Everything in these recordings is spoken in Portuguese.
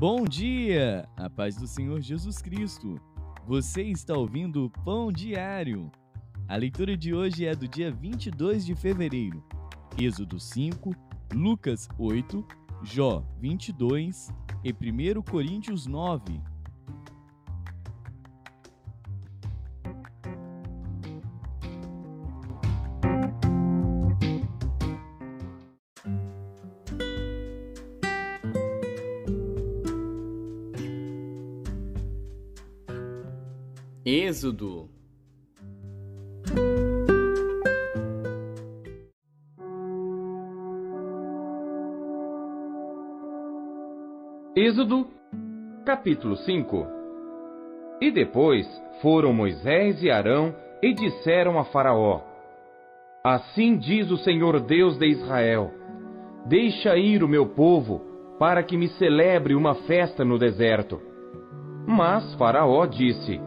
Bom dia! A paz do Senhor Jesus Cristo. Você está ouvindo o Pão Diário. A leitura de hoje é do dia 22 de fevereiro. Êxodo 5, Lucas 8, Jó 22 e 1 Coríntios 9. Êxodo. Êxodo, capítulo 5. E depois foram Moisés e Arão e disseram a Faraó: Assim diz o Senhor Deus de Israel: Deixa ir o meu povo, para que me celebre uma festa no deserto. Mas Faraó disse: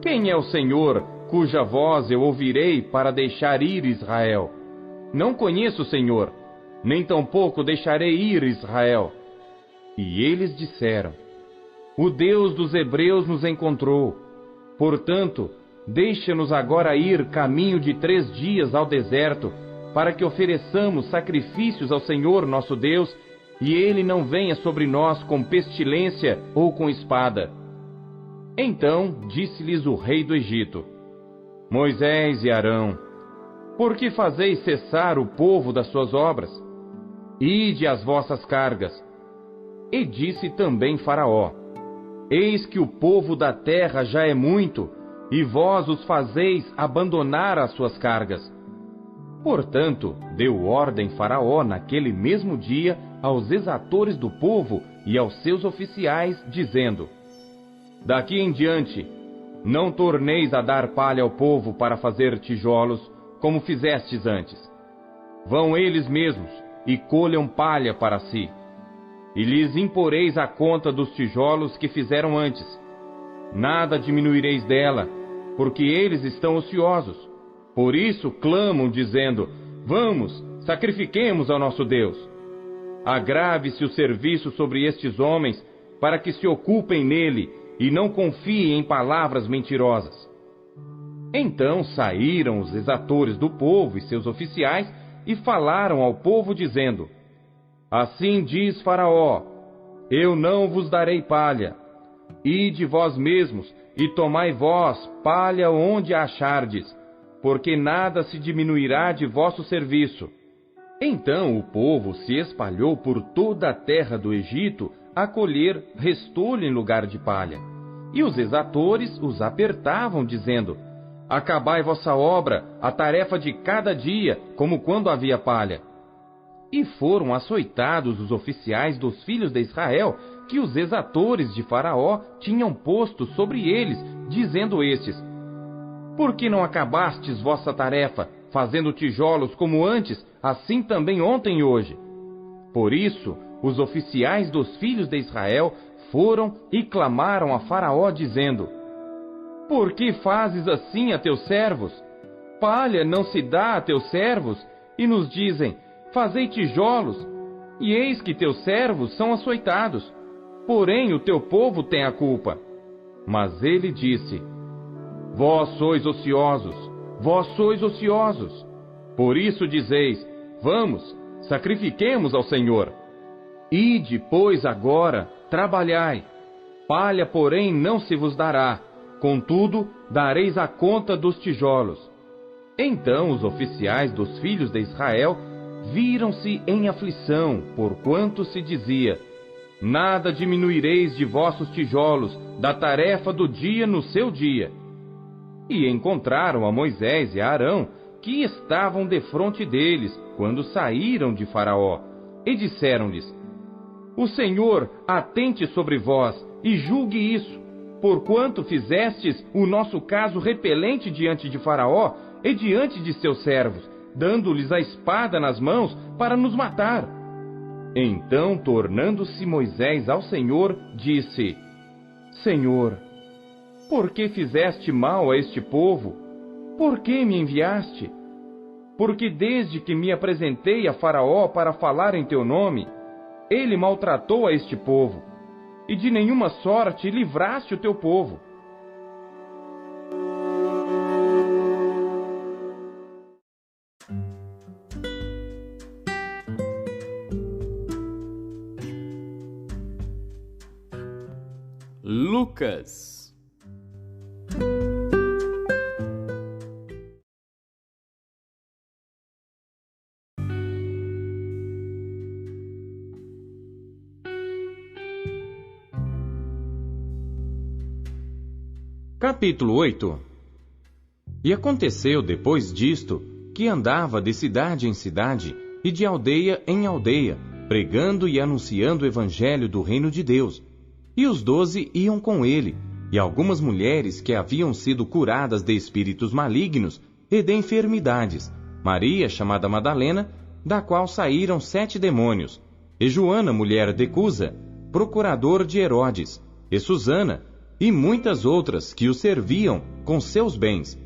Quem é o Senhor, cuja voz eu ouvirei para deixar ir Israel? Não conheço o Senhor, nem tampouco deixarei ir Israel. E eles disseram: O Deus dos hebreus nos encontrou. Portanto, deixa-nos agora ir caminho de 3 dias ao deserto, para que ofereçamos sacrifícios ao Senhor nosso Deus, e ele não venha sobre nós com pestilência ou com espada. Então disse-lhes o rei do Egito: Moisés e Arão, por que fazeis cessar o povo das suas obras? Ide às vossas cargas. E disse também Faraó: Eis que o povo da terra já é muito, e vós os fazeis abandonar as suas cargas. Portanto, deu ordem Faraó naquele mesmo dia aos exatores do povo e aos seus oficiais, dizendo: Daqui em diante, não torneis a dar palha ao povo para fazer tijolos, como fizestes antes. Vão eles mesmos e colham palha para si. E lhes imporeis a conta dos tijolos que fizeram antes. Nada diminuireis dela, porque eles estão ociosos. Por isso clamam, dizendo: Vamos, sacrifiquemos ao nosso Deus. Agrave-se o serviço sobre estes homens, para que se ocupem nele, e não confiem em palavras mentirosas. Então saíram os exatores do povo e seus oficiais, e falaram ao povo, dizendo: Assim diz Faraó: Eu não vos darei palha. Ide vós mesmos, e tomai vós palha onde a achardes, porque nada se diminuirá de vosso serviço. Então o povo se espalhou por toda a terra do Egito, a colher restolho em lugar de palha. E os exatores os apertavam, dizendo: Acabai vossa obra, a tarefa de cada dia, como quando havia palha. E foram açoitados os oficiais dos filhos de Israel, que os exatores de Faraó tinham posto sobre eles, dizendo estes: Por que não acabastes vossa tarefa, fazendo tijolos como antes, assim também ontem e hoje? Por isso, os oficiais dos filhos de Israel foram e clamaram a Faraó, dizendo: Por que fazes assim a teus servos? Palha não se dá a teus servos? E nos dizem: Fazei tijolos, e eis que teus servos são açoitados. Porém o teu povo tem a culpa. Mas ele disse: Vós sois ociosos. Por isso dizeis: Vamos, sacrifiquemos ao Senhor. Ide, pois, agora, trabalhai. Palha, porém, não se vos dará. Contudo, dareis a conta dos tijolos. Então os oficiais dos filhos de Israel viram-se em aflição, porquanto se dizia: Nada diminuireis de vossos tijolos, da tarefa do dia no seu dia. E encontraram a Moisés e a Arão, que estavam defronte deles, quando saíram de Faraó, e disseram-lhes: O Senhor atente sobre vós, e julgue isso, porquanto fizestes o nosso caso repelente diante de Faraó e diante de seus servos, dando-lhes a espada nas mãos para nos matar. Então, tornando-se Moisés ao Senhor, disse: Senhor, por que fizeste mal a este povo? Por que me enviaste? Porque desde que me apresentei a Faraó para falar em teu nome, ele maltratou a este povo. e de nenhuma sorte livraste o teu povo. Lucas. Capítulo 8. E aconteceu depois disto, que andava de cidade em cidade e de aldeia em aldeia, pregando e anunciando o evangelho do reino de Deus. E os 12 iam com ele, e algumas mulheres que haviam sido curadas de espíritos malignos e de enfermidades, Maria, chamada Madalena, da qual saíram 7 demônios, e Joana, mulher de Cusa, procurador de Herodes, e Susana, e muitas outras que o serviam com seus bens.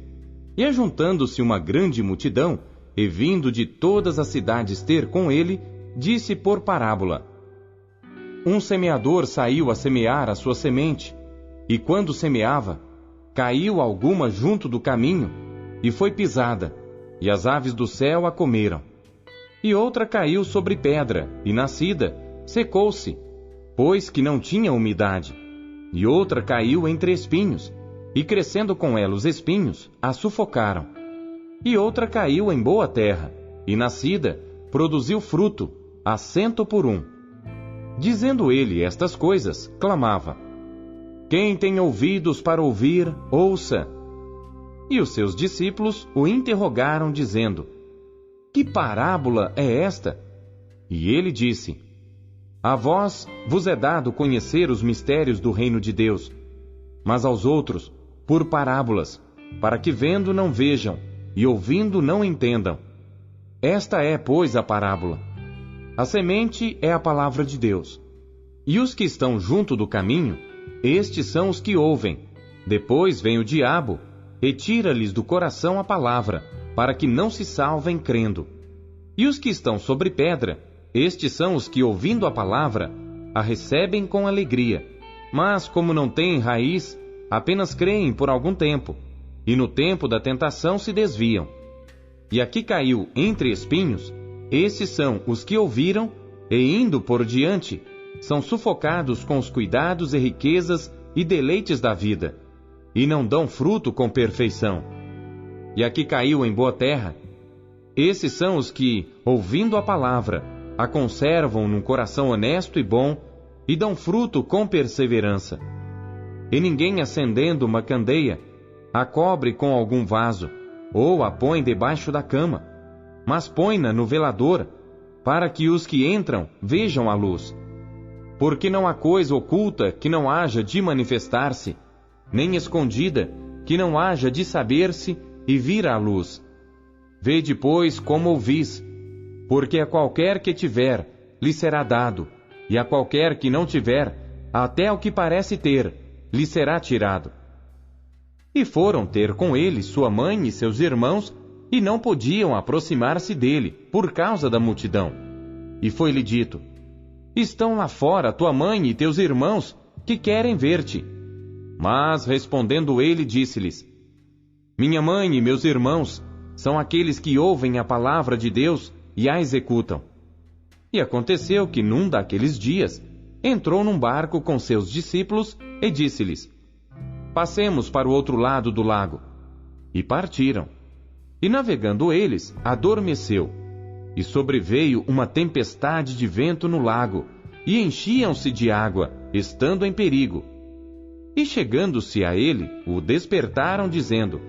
E ajuntando-se uma grande multidão, e vindo de todas as cidades ter com ele, disse por parábola: Um semeador saiu a semear a sua semente, e quando semeava, caiu alguma junto do caminho, e foi pisada, e as aves do céu a comeram. E outra caiu sobre pedra, e nascida, secou-se, pois que não tinha umidade. E outra caiu entre espinhos, e crescendo com ela os espinhos, a sufocaram. E outra caiu em boa terra, e nascida, produziu fruto, a 100 por 1. Dizendo ele estas coisas, clamava: Quem tem ouvidos para ouvir, ouça. E os seus discípulos o interrogaram, dizendo: Que parábola é esta? E ele disse: A vós vos é dado conhecer os mistérios do reino de Deus, mas aos outros, por parábolas, para que vendo não vejam, e ouvindo não entendam. Esta é, pois, a parábola. A semente é a palavra de Deus. E os que estão junto do caminho, estes são os que ouvem. Depois vem o diabo, e tira-lhes do coração a palavra, para que não se salvem crendo. E os que estão sobre pedra, estes são os que, ouvindo a palavra, a recebem com alegria, mas, como não têm raiz, apenas creem por algum tempo, e no tempo da tentação se desviam. E a que caiu entre espinhos, esses são os que ouviram, e indo por diante, são sufocados com os cuidados e riquezas e deleites da vida, e não dão fruto com perfeição. E a que caiu em boa terra, esses são os que, ouvindo a palavra, a conservam num coração honesto e bom, e dão fruto com perseverança. E ninguém, acendendo uma candeia, a cobre com algum vaso, ou a põe debaixo da cama, mas põe-na no velador, para que os que entram vejam a luz. Porque não há coisa oculta que não haja de manifestar-se, nem escondida que não haja de saber-se e vir à luz. Vede, pois, como ouvis, porque a qualquer que tiver, lhe será dado, e a qualquer que não tiver, até o que parece ter, lhe será tirado. E foram ter com ele sua mãe e seus irmãos, e não podiam aproximar-se dele, por causa da multidão. E foi-lhe dito: Estão lá fora tua mãe e teus irmãos, que querem ver-te. Mas, respondendo ele, disse-lhes: Minha mãe e meus irmãos são aqueles que ouvem a palavra de Deus e a executam. E aconteceu que, num daqueles dias, entrou num barco com seus discípulos e disse-lhes: Passemos para o outro lado do lago. E partiram. E navegando eles, adormeceu. E sobreveio uma tempestade de vento no lago, e enchiam-se de água, estando em perigo. E chegando-se a ele, o despertaram, dizendo: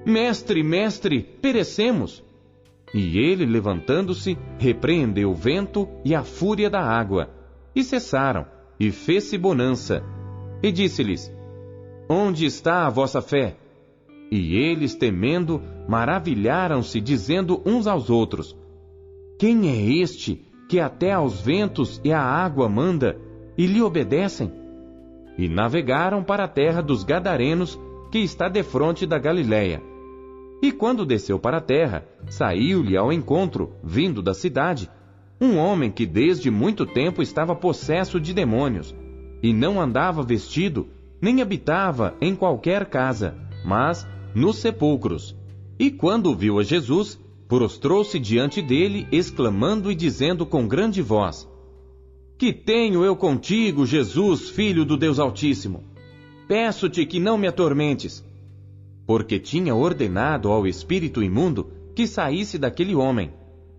Mestre, mestre, perecemos. E ele, levantando-se, repreendeu o vento e a fúria da água, e cessaram, e fez-se bonança. E disse-lhes: Onde está a vossa fé? E eles, temendo, maravilharam-se, dizendo uns aos outros: Quem é este que até aos ventos e à água manda, e lhe obedecem? E navegaram para a terra dos Gadarenos, que está defronte da Galiléia. E quando desceu para a terra, saiu-lhe ao encontro, vindo da cidade, um homem que desde muito tempo estava possesso de demônios, e não andava vestido, nem habitava em qualquer casa, mas nos sepulcros. E quando viu a Jesus, prostrou-se diante dele, exclamando e dizendo com grande voz: Que tenho eu contigo, Jesus, Filho do Deus Altíssimo? Peço-te que não me atormentes. Porque tinha ordenado ao espírito imundo que saísse daquele homem,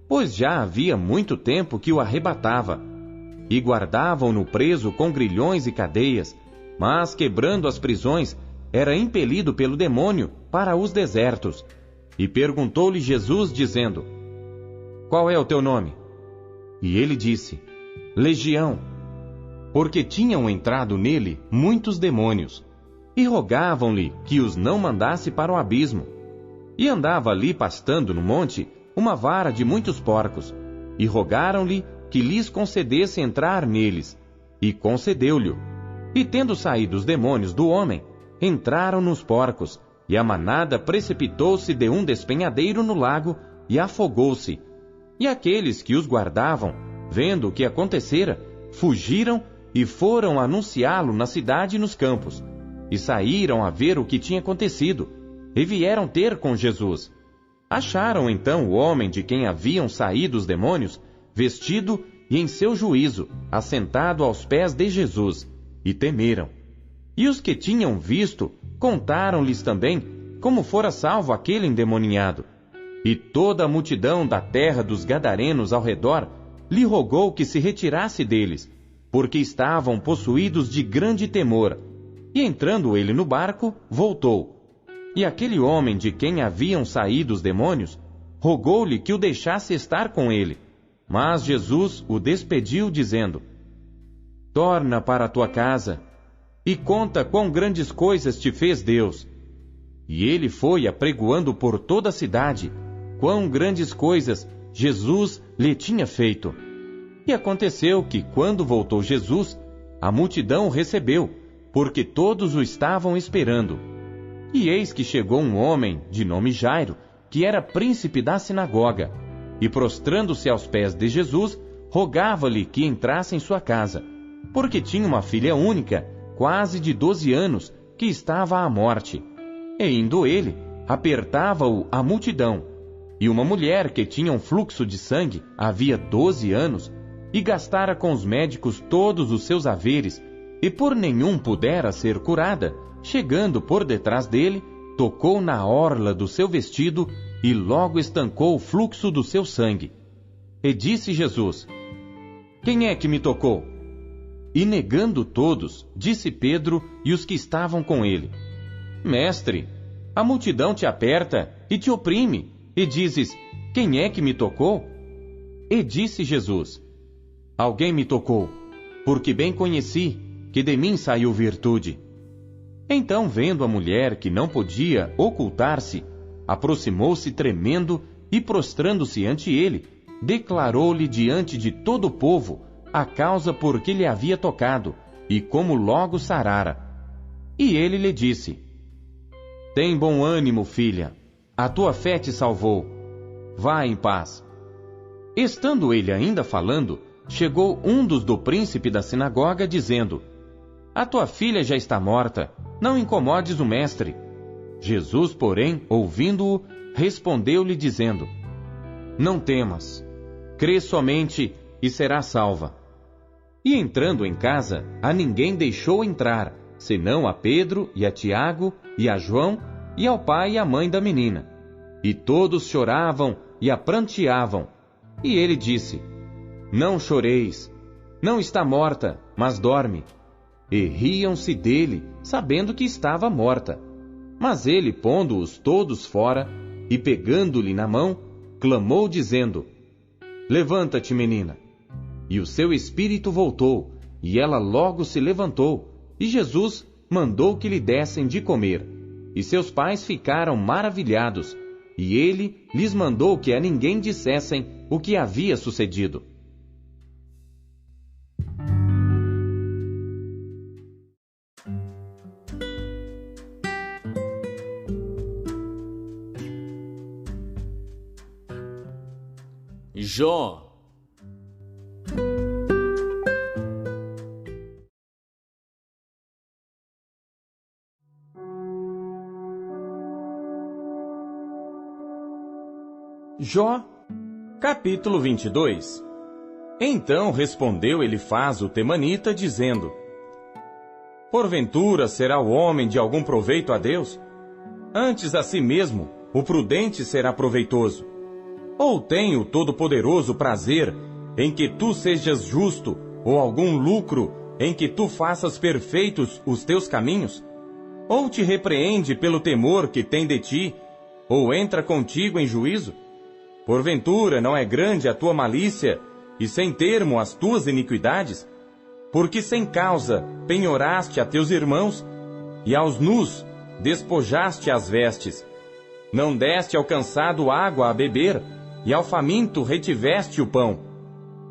pois já havia muito tempo que o arrebatava. E guardavam-no preso com grilhões e cadeias, mas, quebrando as prisões, era impelido pelo demônio para os desertos. E perguntou-lhe Jesus, dizendo: Qual é o teu nome? E ele disse: Legião, porque tinham entrado nele muitos demônios, e rogavam-lhe que os não mandasse para o abismo. E andava ali pastando no monte uma vara de muitos porcos, e rogaram-lhe que lhes concedesse entrar neles, e concedeu-lhe. E tendo saído os demônios do homem, entraram nos porcos, e a manada precipitou-se de um despenhadeiro no lago, e afogou-se. E aqueles que os guardavam, vendo o que acontecera, fugiram e foram anunciá-lo na cidade e nos campos. E saíram a ver o que tinha acontecido, e vieram ter com Jesus. Acharam então o homem de quem haviam saído os demônios, vestido e em seu juízo, assentado aos pés de Jesus, e temeram. E os que tinham visto, contaram-lhes também como fora salvo aquele endemoniado. E toda a multidão da terra dos Gadarenos ao redor lhe rogou que se retirasse deles, porque estavam possuídos de grande temor. E entrando ele no barco, voltou. E aquele homem de quem haviam saído os demônios, rogou-lhe que o deixasse estar com ele. Mas Jesus o despediu, dizendo: Torna para a tua casa, e conta quão grandes coisas te fez Deus. E ele foi apregoando por toda a cidade quão grandes coisas Jesus lhe tinha feito. E aconteceu que, quando voltou Jesus, a multidão o recebeu, porque todos o estavam esperando. E eis que chegou um homem, de nome Jairo, que era príncipe da sinagoga, e prostrando-se aos pés de Jesus, rogava-lhe que entrasse em sua casa, porque tinha uma filha única, quase de 12 anos, que estava à morte. E indo ele, apertava-o a multidão. E uma mulher que tinha um fluxo de sangue havia 12 anos, e gastara com os médicos todos os seus haveres, e por nenhum pudera ser curada, chegando por detrás dele, tocou na orla do seu vestido, e logo estancou o fluxo do seu sangue. E disse Jesus: Quem é que me tocou? E negando todos, disse Pedro e os que estavam com ele: Mestre, a multidão te aperta e te oprime, e dizes: Quem é que me tocou? E disse Jesus: Alguém me tocou, porque bem conheci que de mim saiu virtude. Então, vendo a mulher que não podia ocultar-se, aproximou-se tremendo e, prostrando-se ante ele, declarou-lhe diante de todo o povo a causa por que lhe havia tocado, e como logo sarara. E ele lhe disse: Tem bom ânimo, filha, a tua fé te salvou. Vá em paz. Estando ele ainda falando, chegou um dos do príncipe da sinagoga, dizendo: A tua filha já está morta, não incomodes o mestre. Jesus, porém, ouvindo-o, respondeu-lhe dizendo: Não temas, crê somente e serás salva. E entrando em casa, a ninguém deixou entrar, senão a Pedro e a Tiago e a João e ao pai e à mãe da menina. E todos choravam e a pranteavam. E ele disse: Não choreis, não está morta, mas dorme. E riam-se dele, sabendo que estava morta. Mas ele, pondo-os todos fora, e pegando-lhe na mão, clamou dizendo: Levanta-te, menina. E o seu espírito voltou, e ela logo se levantou, e Jesus mandou que lhe dessem de comer. E seus pais ficaram maravilhados, e ele lhes mandou que a ninguém dissessem o que havia sucedido. Jó Jó, capítulo 22. Então respondeu Elifaz o temanita, dizendo: Porventura será o homem de algum proveito a Deus? Antes a si mesmo, o prudente será proveitoso. Ou tem o Todo-Poderoso prazer em que tu sejas justo, ou algum lucro em que tu faças perfeitos os teus caminhos? Ou te repreende pelo temor que tem de ti, ou entra contigo em juízo? Porventura não é grande a tua malícia, e sem termo as tuas iniquidades? Porque sem causa penhoraste a teus irmãos, e aos nus despojaste as vestes. Não deste ao cansado água a beber, e ao faminto retiveste o pão.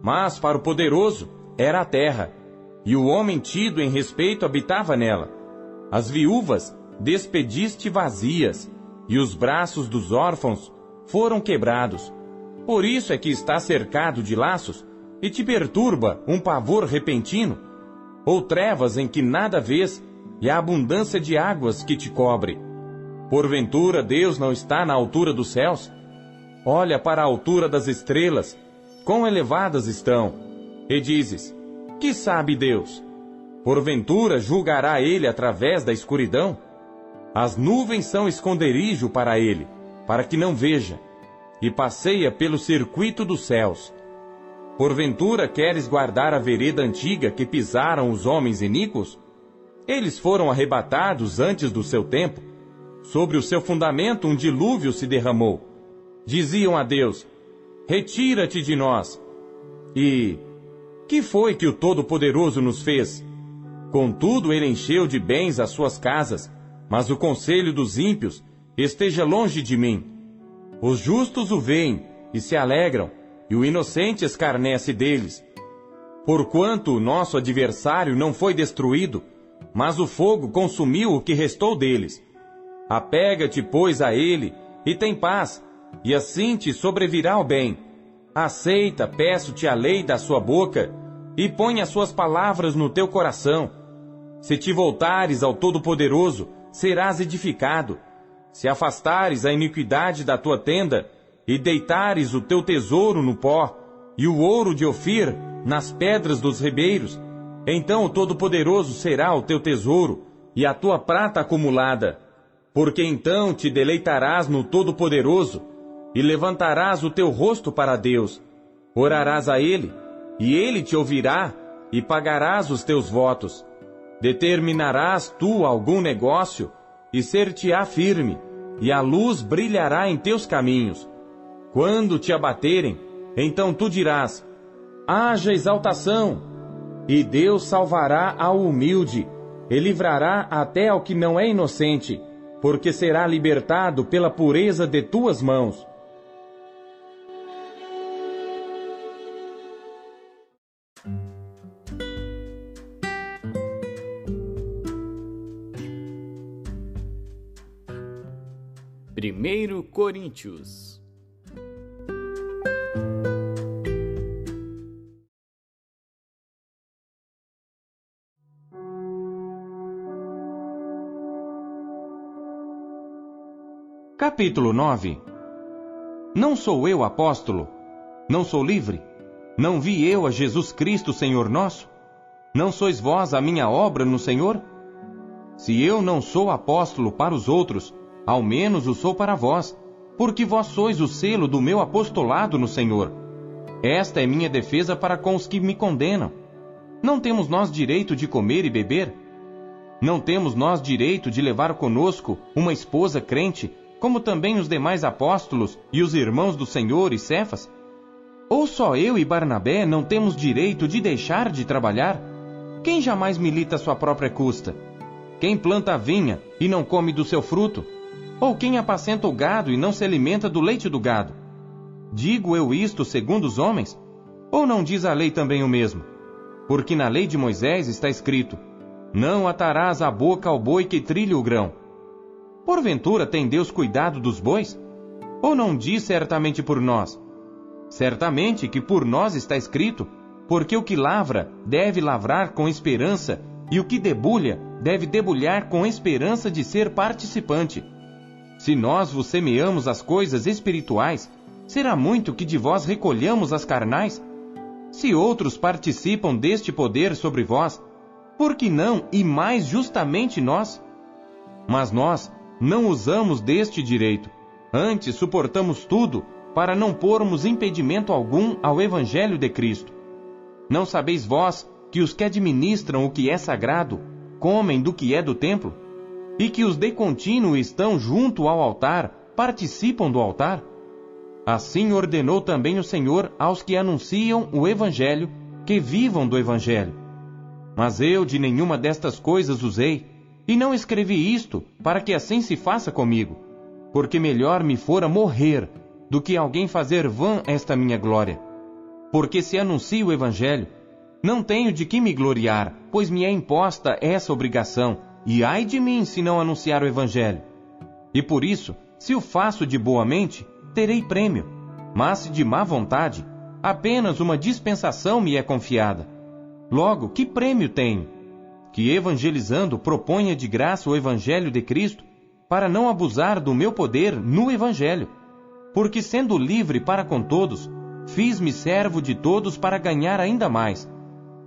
Mas para o poderoso era a terra, e o homem tido em respeito habitava nela. As viúvas despediste vazias, e os braços dos órfãos foram quebrados. Por isso é que está cercado de laços, e te perturba um pavor repentino, ou trevas em que nada vês, e a abundância de águas que te cobre. Porventura Deus não está na altura dos céus? Olha para a altura das estrelas, quão elevadas estão, e dizes: que sabe Deus? Porventura julgará ele através da escuridão? As nuvens são esconderijo para ele, para que não veja, e passeia pelo circuito dos céus. Porventura queres guardar a vereda antiga que pisaram os homens iníquos? Eles foram arrebatados antes do seu tempo. Sobre o seu fundamento um dilúvio se derramou. Diziam a Deus: retira-te de nós. E que foi que o Todo-Poderoso nos fez? Contudo ele encheu de bens as suas casas, mas o conselho dos ímpios esteja longe de mim. Os justos o veem e se alegram, e o inocente escarnece deles. Porquanto o nosso adversário não foi destruído, mas o fogo consumiu o que restou deles. Apega-te, pois, a ele, e tem paz, e assim te sobrevirá o bem. Aceita, peço-te, a lei da sua boca, e põe as suas palavras no teu coração. Se te voltares ao Todo-Poderoso, serás edificado. Se afastares a iniquidade da tua tenda, e deitares o teu tesouro no pó, e o ouro de Ofir nas pedras dos ribeiros, então o Todo-Poderoso será o teu tesouro, e a tua prata acumulada. Porque então te deleitarás no Todo-Poderoso, e levantarás o teu rosto para Deus. Orarás a Ele, e Ele te ouvirá, e pagarás os teus votos. Determinarás tu algum negócio, e ser-te-á firme, e a luz brilhará em teus caminhos. Quando te abaterem, então tu dirás: haja exaltação, e Deus salvará ao humilde, e livrará até ao que não é inocente, porque será libertado pela pureza de tuas mãos. Primeiro Coríntios. Capítulo 9. Não sou eu apóstolo? Não sou livre? Não vi eu a Jesus Cristo, Senhor nosso? Não sois vós a minha obra no Senhor? Se eu não sou apóstolo para os outros, ao menos o sou para vós, porque vós sois o selo do meu apostolado no Senhor. Esta é minha defesa para com os que me condenam. Não temos nós direito de comer e beber? Não temos nós direito de levar conosco uma esposa crente, como também os demais apóstolos e os irmãos do Senhor e Cefas? Ou só eu e Barnabé não temos direito de deixar de trabalhar? Quem jamais milita a sua própria custa? Quem planta a vinha e não come do seu fruto? Ou quem apacenta o gado e não se alimenta do leite do gado? Digo eu isto segundo os homens? Ou não diz a lei também o mesmo? Porque na lei de Moisés está escrito: não atarás a boca ao boi que trilha o grão. Porventura tem Deus cuidado dos bois? Ou não diz certamente por nós? Certamente que por nós está escrito: porque o que lavra deve lavrar com esperança, e o que debulha deve debulhar com esperança de ser participante. Se nós vos semeamos as coisas espirituais, Será muito que de vós recolhamos as carnais? Se outros participam deste poder sobre vós, por que não e mais justamente nós? Mas nós não usamos deste direito, antes suportamos tudo para não pormos impedimento algum ao Evangelho de Cristo. Não sabeis vós que os que administram o que é sagrado comem do que é do templo? E que os de contínuo estão junto ao altar, participam do altar? Assim ordenou também o Senhor aos que anunciam o Evangelho, que vivam do Evangelho. Mas eu de nenhuma destas coisas usei, e não escrevi isto para que assim se faça comigo, porque melhor me fora morrer do que alguém fazer vã esta minha glória. Porque se anuncio o Evangelho, não tenho de que me gloriar, pois me é imposta essa obrigação, e ai de mim se não anunciar o Evangelho. E por isso, se o faço de boa mente, terei prêmio, mas se de má vontade, apenas uma dispensação me é confiada. Logo, que prêmio tenho? Que evangelizando proponha de graça o Evangelho de Cristo, para não abusar do meu poder no Evangelho. Porque sendo livre para com todos, fiz-me servo de todos para ganhar ainda mais.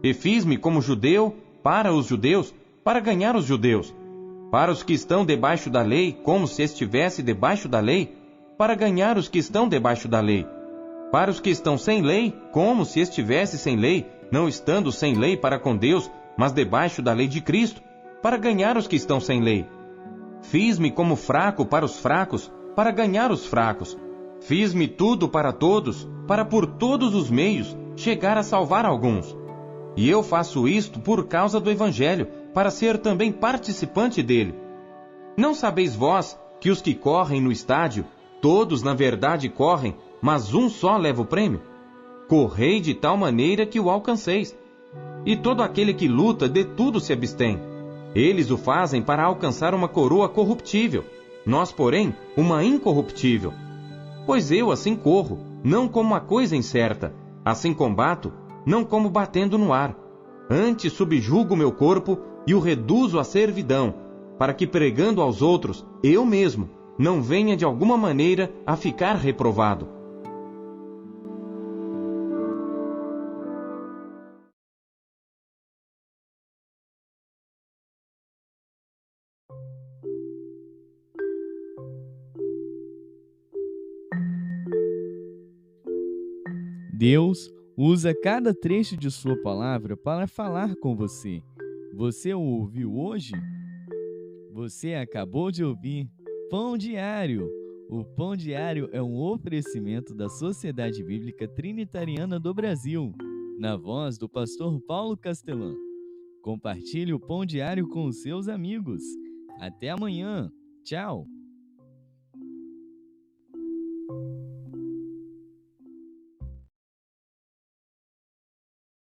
E fiz-me como judeu para os judeus, para ganhar os judeus. Para os que estão debaixo da lei, como se estivesse debaixo da lei, para ganhar os que estão debaixo da lei. Para os que estão sem lei, como se estivesse sem lei, não estando sem lei para com Deus, mas debaixo da lei de Cristo, para ganhar os que estão sem lei. Fiz-me como fraco para os fracos, para ganhar os fracos. Fiz-me tudo para todos, para por todos os meios chegar a salvar alguns. E eu faço isto por causa do Evangelho, para ser também participante dele. Não sabeis vós que os que correm no estádio, todos na verdade correm, mas um só leva o prêmio? Correi de tal maneira que o alcanceis. E todo aquele que luta de tudo se abstém. Eles o fazem para alcançar uma coroa corruptível, nós, porém, uma incorruptível. Pois eu assim corro, não como uma coisa incerta, assim combato, não como batendo no ar. Antes subjugo meu corpo e o reduzo à servidão, para que pregando aos outros, eu mesmo, não venha de alguma maneira a ficar reprovado. Deus usa cada trecho de sua palavra para falar com você. Você o ouviu hoje? Você acabou de ouvir Pão Diário. O Pão Diário é um oferecimento da Sociedade Bíblica Trinitariana do Brasil, na voz do pastor Paulo Castelã. Compartilhe o Pão Diário com os seus amigos. Até amanhã. Tchau.